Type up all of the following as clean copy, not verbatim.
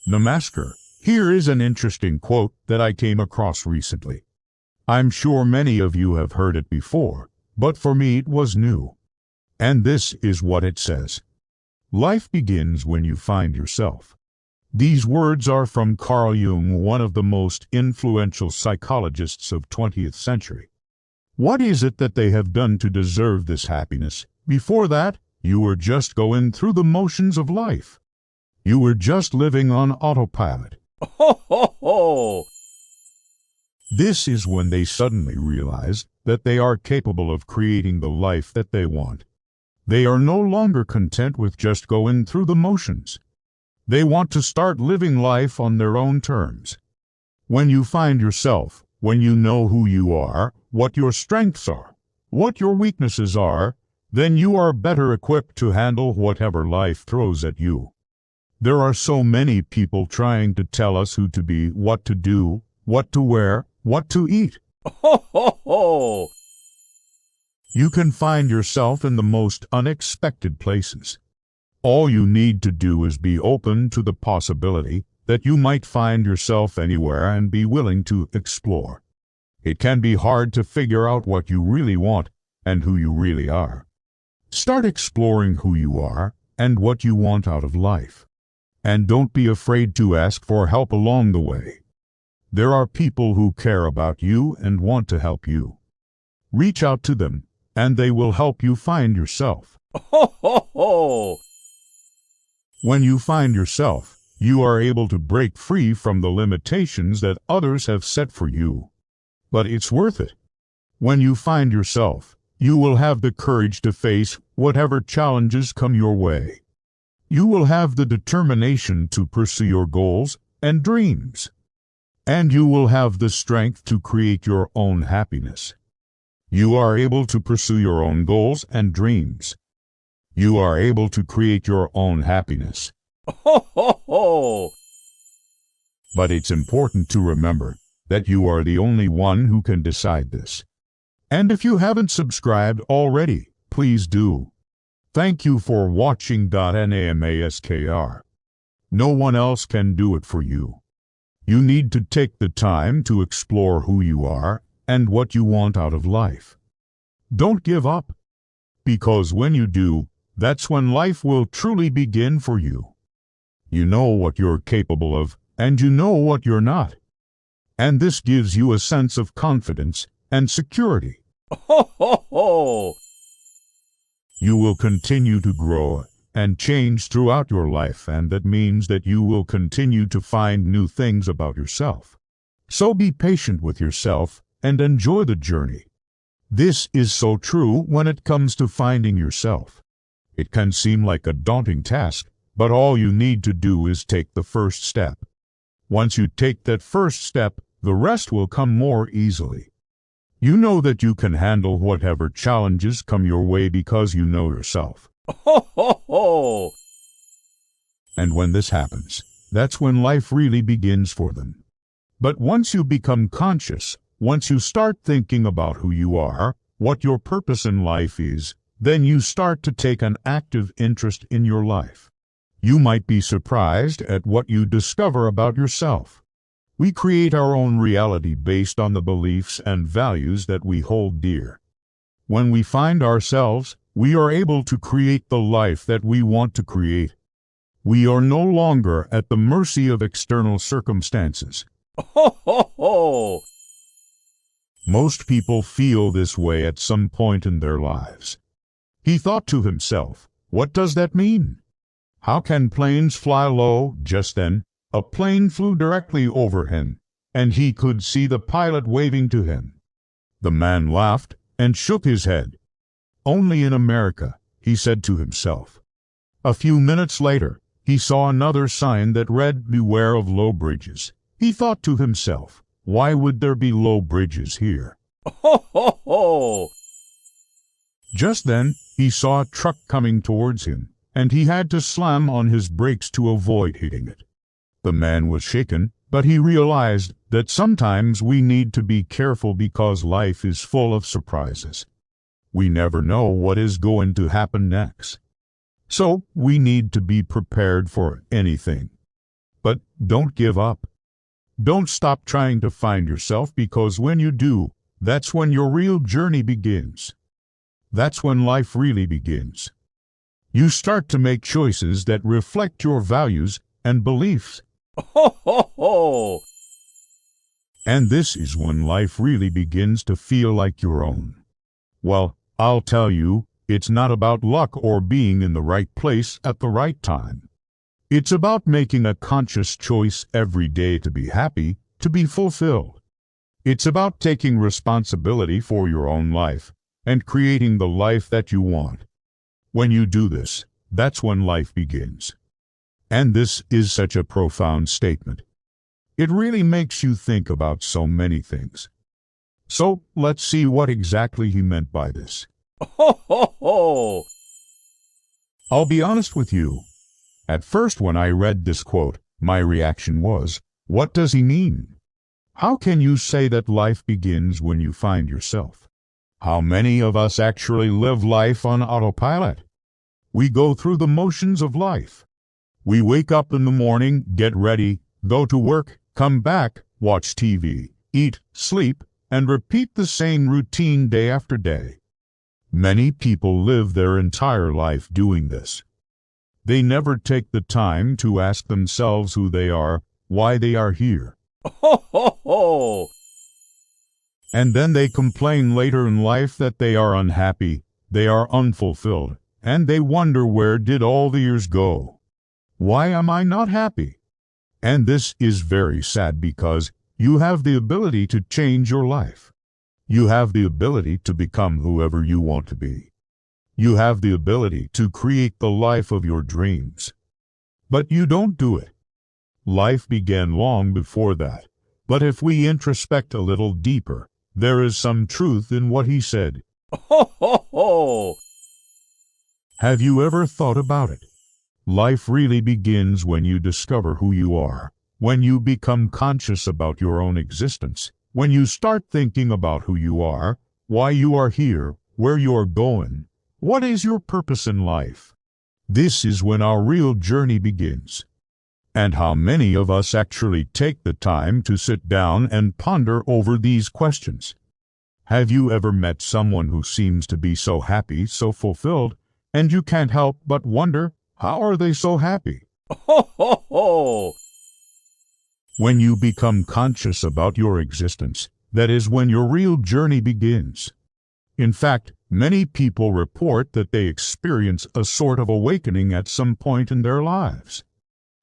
Namaskar. Here is an interesting quote that I came across recently. I'm sure many of you have heard it before, but for me it was new. And this is what it says. Life begins when you find yourself. These words are from Carl Jung, one of the most influential psychologists of 20th century. What is it that they have done to deserve this happiness? Before that, you were just going through the motions of life. You were just living on autopilot. Ho, ho, ho! This is when they suddenly realize that they are capable of creating the life that they want. They are no longer content with just going through the motions. They want to start living life on their own terms. When you find yourself, when you know who you are, what your strengths are, what your weaknesses are, then you are better equipped to handle whatever life throws at you. There are so many people trying to tell us who to be, what to do, what to wear, what to eat. Ho, ho, ho! You can find yourself in the most unexpected places. All you need to do is be open to the possibility that you might find yourself anywhere and be willing to explore. It can be hard to figure out what you really want and who you really are. Start exploring who you are and what you want out of life. And don't be afraid to ask for help along the way. There are people who care about you and want to help you. Reach out to them, and they will help you find yourself. Ho, ho, ho! When you find yourself, you are able to break free from the limitations that others have set for you. But it's worth it. When you find yourself, you will have the courage to face whatever challenges come your way. You will have the determination to pursue your goals and dreams. And you will have the strength to create your own happiness. You are able to pursue your own goals and dreams. You are able to create your own happiness. Ho, ho, ho! But it's important to remember that you are the only one who can decide this. And if you haven't subscribed already, please do. Thank you for watching. Namaskar. No one else can do it for you. You need to take the time to explore who you are and what you want out of life. Don't give up, because when you do, that's when life will truly begin for you. You know what you're capable of, and you know what you're not. And this gives you a sense of confidence and security. Ho, ho, ho! You will continue to grow and change throughout your life, and that means that you will continue to find new things about yourself. So be patient with yourself and enjoy the journey. This is so true when it comes to finding yourself. It can seem like a daunting task, but all you need to do is take the first step. Once you take that first step, the rest will come more easily. You know that you can handle whatever challenges come your way because you know yourself. Ho, ho, ho! And when this happens, that's when life really begins for them. But once you become conscious, once you start thinking about who you are, what your purpose in life is, then you start to take an active interest in your life. You might be surprised at what you discover about yourself. We create our own reality based on the beliefs and values that we hold dear. When we find ourselves, we are able to create the life that we want to create. We are no longer at the mercy of external circumstances. Ho, ho, ho! Most people feel this way at some point in their lives. He thought to himself, what does that mean? How can planes fly low? Just then, a plane flew directly over him, and he could see the pilot waving to him. The man laughed and shook his head. Only in America, he said to himself. A few minutes later, he saw another sign that read, "Beware of low bridges." He thought to himself, why would there be low bridges here? Ho, ho, ho! Just then, he saw a truck coming towards him, and he had to slam on his brakes to avoid hitting it. The man was shaken, but he realized that sometimes we need to be careful because life is full of surprises. We never know what is going to happen next. So, we need to be prepared for anything. But don't give up. Don't stop trying to find yourself, because when you do, that's when your real journey begins. That's when life really begins. You start to make choices that reflect your values and beliefs. Ho, ho, ho! And this is when life really begins to feel like your own. Well, I'll tell you, it's not about luck or being in the right place at the right time. It's about making a conscious choice every day to be happy, to be fulfilled. It's about taking responsibility for your own life and creating the life that you want. When you do this, that's when life begins. And this is such a profound statement. It really makes you think about so many things. So, let's see what exactly he meant by this. Ho, ho, ho! I'll be honest with you. At first, when I read this quote, my reaction was, what does he mean? How can you say that life begins when you find yourself? How many of us actually live life on autopilot? We go through the motions of life. We wake up in the morning, get ready, go to work, come back, watch TV, eat, sleep, and repeat the same routine day after day. Many people live their entire life doing this. They never take the time to ask themselves who they are, why they are here. Ho, ho, ho! And then they complain later in life that they are unhappy, they are unfulfilled, and they wonder, where did all the years go? Why am I not happy? And this is very sad, because you have the ability to change your life. You have the ability to become whoever you want to be. You have the ability to create the life of your dreams. But you don't do it. Life began long before that. But if we introspect a little deeper, there is some truth in what he said. Ho, ho, ho! Have you ever thought about it? Life really begins when you discover who you are, when you become conscious about your own existence, when you start thinking about who you are, why you are here, where you are going, what is your purpose in life. This is when our real journey begins. And how many of us actually take the time to sit down and ponder over these questions? Have you ever met someone who seems to be so happy, so fulfilled, and you can't help but wonder, how are they so happy? Ho, ho, ho! When you become conscious about your existence, that is when your real journey begins. In fact, many people report that they experience a sort of awakening at some point in their lives.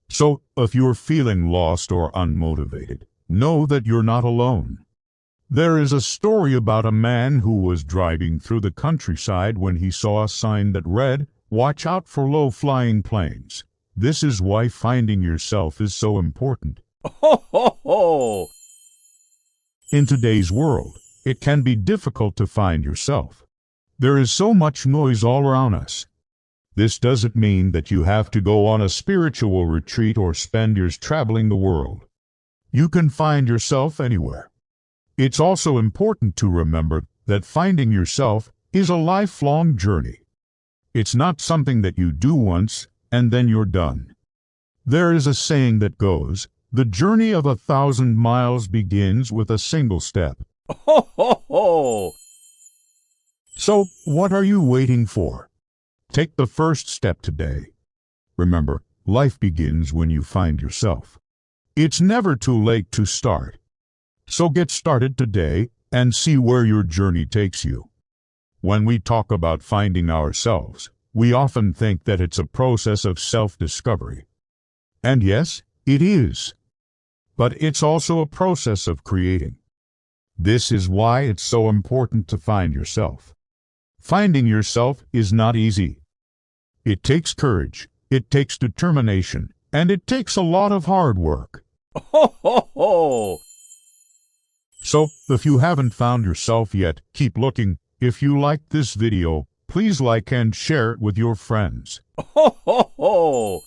So, if you're feeling lost or unmotivated, know that you're not alone. There is a story about a man who was driving through the countryside when he saw a sign that read, "Watch out for low-flying planes." This is why finding yourself is so important. Ho, ho, ho! In today's world, it can be difficult to find yourself. There is so much noise all around us. This doesn't mean that you have to go on a spiritual retreat or spend years traveling the world. You can find yourself anywhere. It's also important to remember that finding yourself is a lifelong journey. It's not something that you do once and then you're done. There is a saying that goes, "The journey of 1,000 miles begins with a single step." Ho, ho, ho! So, what are you waiting for? Take the first step today. Remember, life begins when you find yourself. It's never too late to start. So get started today and see where your journey takes you. When we talk about finding ourselves, we often think that it's a process of self-discovery. And yes, it is. But it's also a process of creating. This is why it's so important to find yourself. Finding yourself is not easy. It takes courage, it takes determination, and it takes a lot of hard work. Ho, ho, ho! So, if you haven't found yourself yet, keep looking. If you liked this video, please like and share it with your friends. Ho, ho, ho!